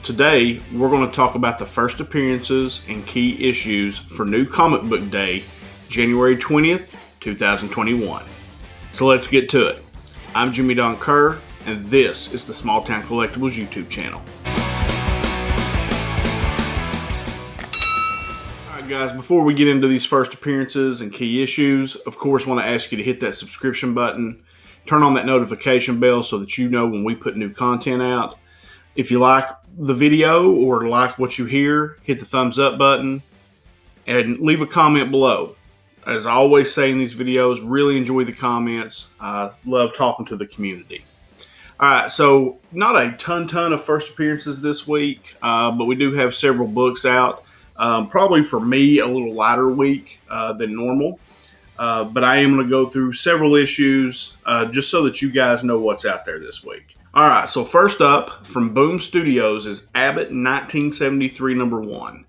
Today, we're going to talk about the first appearances and key issues for New Comic Book Day, January 20th, 2021. So let's get to it. I'm Jimmy Don Kerr, and this is the SmallTown Collectibles YouTube channel. Alright guys, before we get into these first appearances and key issues, of course I want to ask you to hit that subscription button, turn on that notification bell so that you know when we put new content out. If you like the video or like what you hear, hit the thumbs up button and leave a comment below. As I always say in these videos, really enjoy the comments. I love talking to the community. Alright, so not a ton of first appearances this week, but we do have several books out. Probably for me, a little lighter week than normal. But I am going to go through several issues just so that you guys know what's out there this week. Alright, so first up from Boom Studios is Abbott 1973 number 1.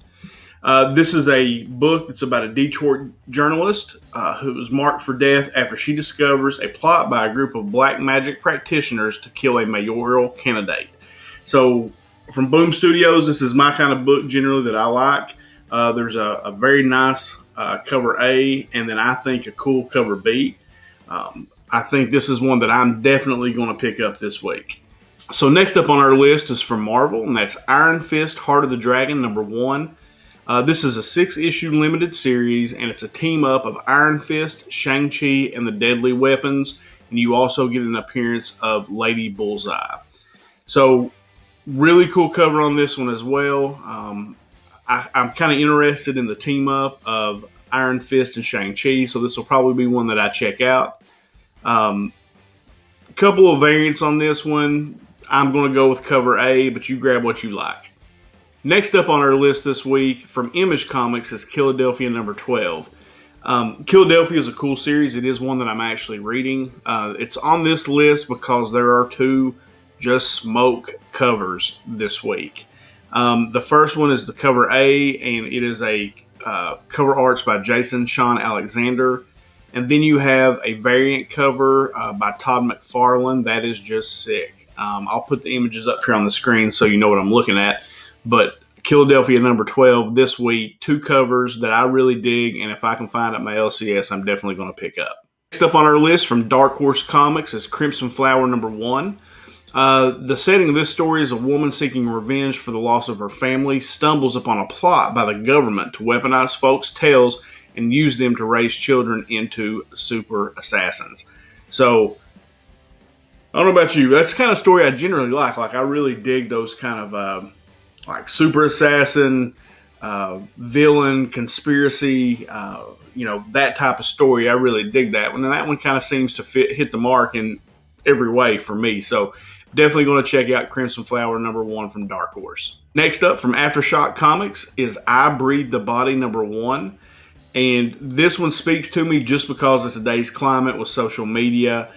This is a book that's about a Detroit journalist who was marked for death after she discovers a plot by a group of black magic practitioners to kill a mayoral candidate. So from Boom Studios, this is my kind of book generally that I like. There's a very nice cover A, and then I think a cool cover B. I think this is one that I'm definitely going to pick up this week. So next up on our list is from Marvel, and that's Iron Fist Heart of the Dragon number 1. This is a 6-issue limited series, and it's a team-up of Iron Fist, Shang-Chi, and the Deadly Weapons, and you also get an appearance of Lady Bullseye. So really cool cover on this one as well. I'm kind of interested in the team-up of Iron Fist and Shang-Chi, so this will probably be one that I check out. Couple of variants on this one. I'm going to go with cover A, but you grab what you like. Next up on our list this week from Image Comics is Philadelphia number 12. Philadelphia is a cool series. It is one that I'm actually reading. It's on this list because there are 2 just smoke covers this week. The first one is the cover A, and it is a cover arts by Jason Sean Alexander. And then you have a variant cover by Todd McFarlane. That is just sick. I'll put the images up here on the screen so you know what I'm looking at. But Philadelphia number 12 this week, 2 covers that I really dig. And if I can find at my LCS, I'm definitely going to pick up. Next up on our list from Dark Horse Comics is Crimson Flower number 1. The setting of this story is a woman seeking revenge for the loss of her family stumbles upon a plot by the government to weaponize folks' tales and use them to raise children into super assassins. So, I don't know about you, that's the kind of story I generally like. Like, I really dig those kind of, like, super assassin, villain, conspiracy, that type of story. I really dig that one. And that one kind of seems to hit the mark in every way for me. So, definitely going to check out Crimson Flower number 1 from Dark Horse. Next up from Aftershock Comics is I Breathe the Body number 1. And this one speaks to me just because of today's climate with social media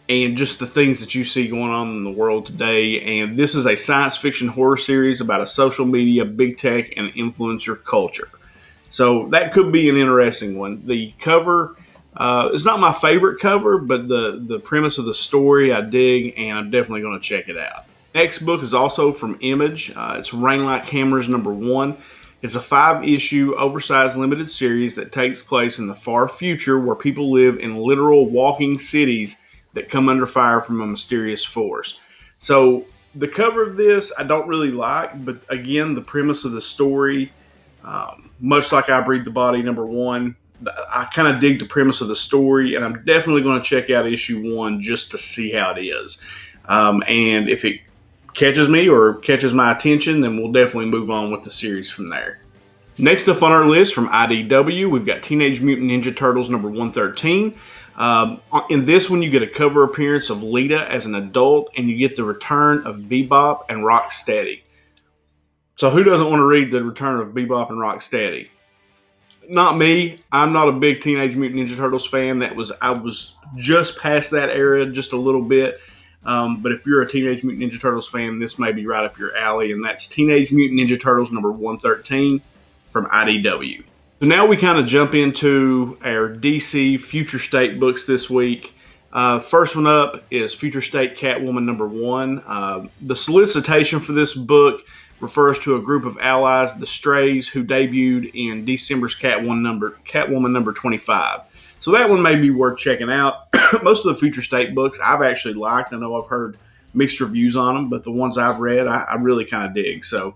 and just the things that you see going on in the world today. And this is a science fiction horror series about a social media, big tech, and influencer culture. So that could be an interesting one. The cover is not my favorite cover, but the premise of the story I dig, and I'm definitely going to check it out. Next book is also from Image. It's Rain Like Hammers number 1. It's a 5-issue, oversized limited series that takes place in the far future where people live in literal walking cities that come under fire from a mysterious force. So the cover of this I don't really like, but again, the premise of the story, much like I Breathe the Body number 1, I kind of dig the premise of the story, and I'm definitely going to check out issue 1 just to see how it is. And if it catches me or catches my attention, then we'll definitely move on with the series from there. Next up on our list from IDW, we've got Teenage Mutant Ninja Turtles number 113. In this one, you get a cover appearance of Lita as an adult, and you get the return of Bebop and Rocksteady. So who doesn't want to read the return of Bebop and Rocksteady? Not me. I'm not a big Teenage Mutant Ninja Turtles fan. I was just past that era just a little bit. But if you're a Teenage Mutant Ninja Turtles fan, this may be right up your alley, and that's Teenage Mutant Ninja Turtles number 113 from IDW. So now we kind of jump into our DC Future State books this week. First one up is Future State Catwoman number 1. The solicitation for this book refers to a group of allies, the Strays, who debuted in December's Catwoman number 25. So that one may be worth checking out. Most of the Future State books I've actually liked. I know I've heard mixed reviews on them, but the ones I've read, I really kind of dig. So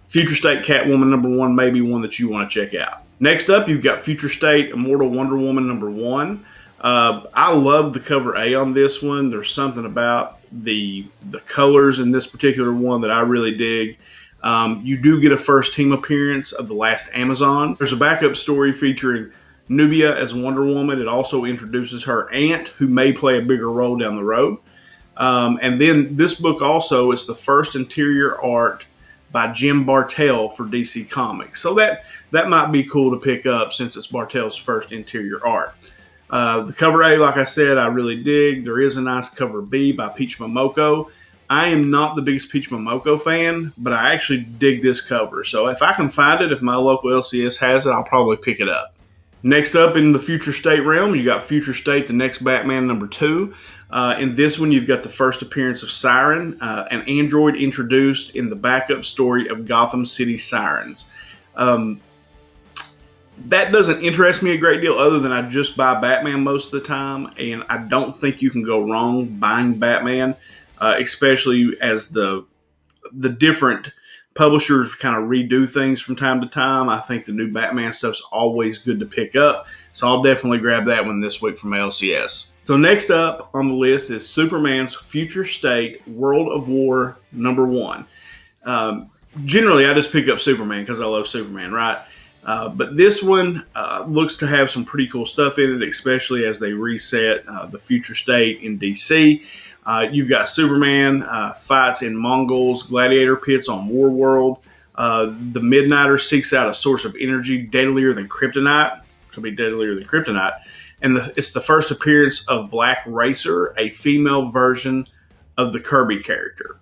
Future State Catwoman number 1 may be one that you want to check out. Next up, you've got Future State Immortal Wonder Woman number 1. I love the cover A on this one. There's something about the colors in this particular one that I really dig. You do get a first team appearance of the Last Amazon. There's a backup story featuring Nubia as Wonder Woman. It also introduces her aunt, who may play a bigger role down the road. And then this book also is the first interior art by Jim Bartel for DC Comics. So that might be cool to pick up since it's Bartel's first interior art. The cover A, like I said, I really dig. There is a nice cover B by Peach Momoko. I am not the biggest Peach Momoko fan, but I actually dig this cover. So if I can find it, if my local LCS has it, I'll probably pick it up. Next up in the Future State realm, you got Future State, The Next Batman number 2. In this one, you've got the first appearance of Siren, an android introduced in the backup story of Gotham City Sirens. That doesn't interest me a great deal, other than I just buy Batman most of the time, and I don't think you can go wrong buying Batman, especially as the different publishers kind of redo things from time to time. I think the new Batman stuff's always good to pick up, so I'll definitely grab that one this week from LCS. So next up on the list is Superman's Future State World of War number 1. Generally, I just pick up Superman because I love Superman, right? But this one looks to have some pretty cool stuff in it, especially as they reset the Future State in DC. You've got Superman fights in Mongols' gladiator pits on Warworld. The Midnighter seeks out a source of energy deadlier than kryptonite. Could be deadlier than kryptonite. And it's the first appearance of Black Racer, a female version of the Kirby character.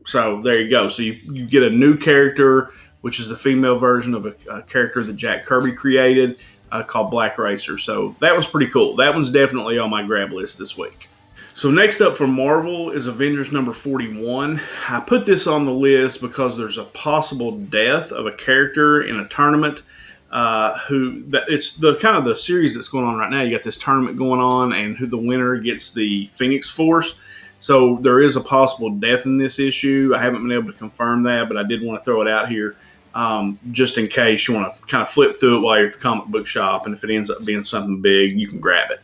So there you go. So you get a new character, which is the female version of a character that Jack Kirby created called Black Racer. So that was pretty cool. That one's definitely on my grab list this week. So next up for Marvel is Avengers number 41. I put this on the list because there's a possible death of a character in a tournament. It's the kind of the series that's going on right now. You got this tournament going on, and who the winner gets the Phoenix Force. So there is a possible death in this issue. I haven't been able to confirm that, but I did want to throw it out here just in case you want to kind of flip through it while you're at the comic book shop, and if it ends up being something big, you can grab it.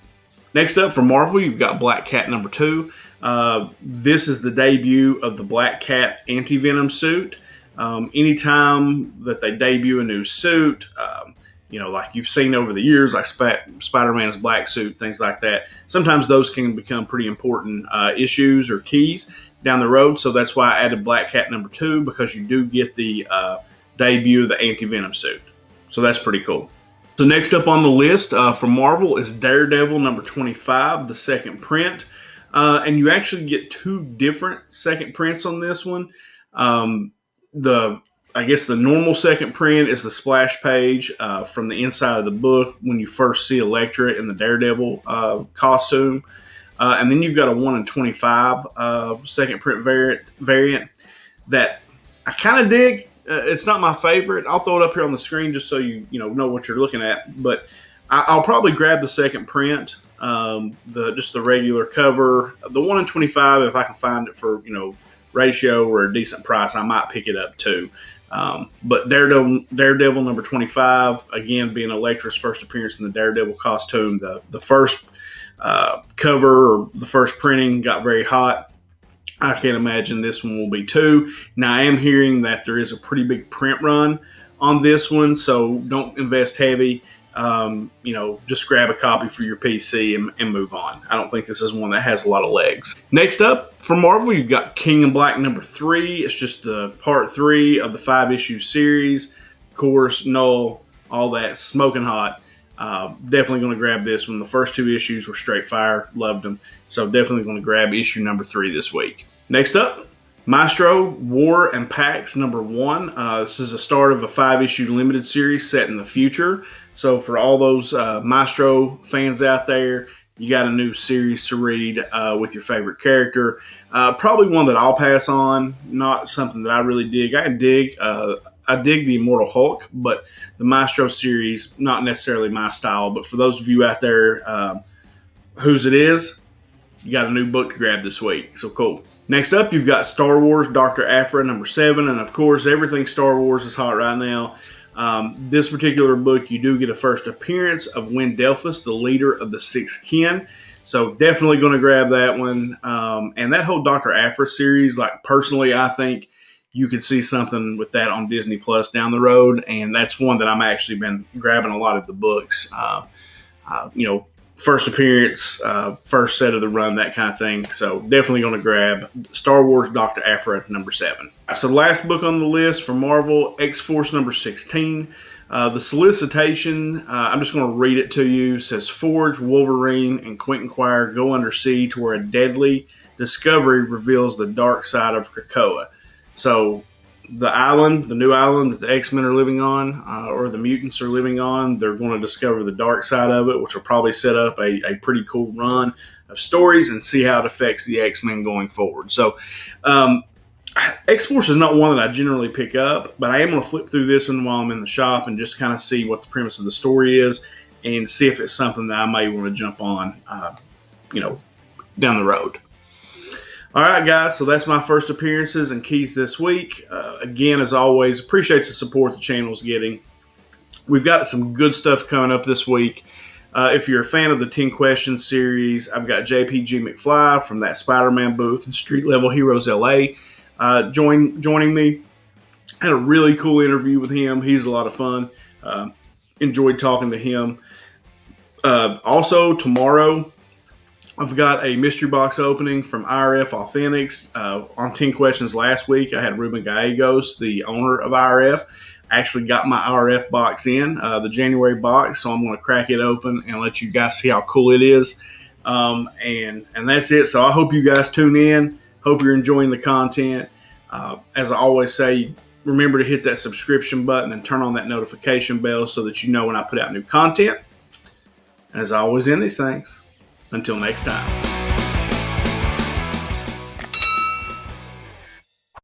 Next up for Marvel, you've got Black Cat number 2. This is the debut of the Black Cat anti-venom suit. Anytime that they debut a new suit, like you've seen over the years, like Spider-Man's black suit, things like that, sometimes those can become pretty important issues or keys down the road. So that's why I added Black Cat number 2, because you do get the debut of the anti-venom suit. So that's pretty cool. So next up on the list for Marvel is Daredevil number 25, the second print. And you actually get 2 different second prints on this one. I guess the normal second print is the splash page from the inside of the book when you first see Elektra in the Daredevil costume. And then you've got a 1 in 25 second print variant that I kind of dig. It's not my favorite. I'll throw it up here on the screen just so you know what you're looking at. But I'll probably grab the second print, just the regular cover. The 1 in 25, if I can find it for ratio or a decent price, I might pick it up too. But Daredevil number 25, again being Elektra's first appearance in the Daredevil costume. The first cover or the first printing got very hot. I can't imagine this one will be too. Now, I am hearing that there is a pretty big print run on this one, so don't invest heavy. Just grab a copy for your PC and move on. I don't think this is one that has a lot of legs. Next up, for Marvel, you've got King in Black number 3. It's just the part 3 of the 5-issue series. Of course, Null, all that, smoking hot. Definitely going to grab this one. The first 2 issues were straight fire. Loved them. So definitely going to grab issue number 3 this week. Next up, Maestro, War and Pax number 1. This is the start of a 5-issue limited series set in the future. So for all those Maestro fans out there, you got a new series to read with your favorite character. Probably one that I'll pass on, not something that I really dig. I dig the Immortal Hulk, but the Maestro series, not necessarily my style. But for those of you out there whose it is, you got a new book to grab this week. So cool. Next up, you've got Star Wars Dr. Aphra number 7. And of course, everything Star Wars is hot right now. This particular book, you do get a first appearance of Windelphus, the leader of the Sixth Kin. So definitely going to grab that one. And that whole Dr. Aphra series, like personally, I think you could see something with that on Disney Plus down the road. And that's one that I'm actually been grabbing a lot of the books. First appearance, first set of the run, that kind of thing. So definitely going to grab Star Wars Dr. Aphra number 7. So last book on the list for Marvel, X-Force number 16. The solicitation, I'm just going to read it to you. It says, Forge, Wolverine, and Quentin Quire go undersea to where a deadly discovery reveals the dark side of Krakoa. So the island, the new island that the X-Men are living on, or the mutants are living on, they're going to discover the dark side of it, which will probably set up a pretty cool run of stories and see how it affects the X-Men going forward. So X-Force is not one that I generally pick up, but I am going to flip through this one while I'm in the shop and just kind of see what the premise of the story is and see if it's something that I may want to jump on, down the road. All right, guys, so that's my first appearances and keys this week. Again, as always, appreciate the support the channel's getting. We've got some good stuff coming up this week. If you're a fan of the 10 Questions series, I've got JPG McFly from that Spider-Man booth in Street Level Heroes LA joining me. Had a really cool interview with him. He's a lot of fun. Enjoyed talking to him. Also, tomorrow, I've got a mystery box opening from IRF Authentics. On 10 Questions last week, I had Ruben Gallegos, the owner of IRF. I actually got my IRF box in, the January box, so I'm going to crack it open and let you guys see how cool it is. And that's it. So I hope you guys tune in. Hope you're enjoying the content. As I always say, remember to hit that subscription button and turn on that notification bell so that you know when I put out new content. As I always end these things. Until next time.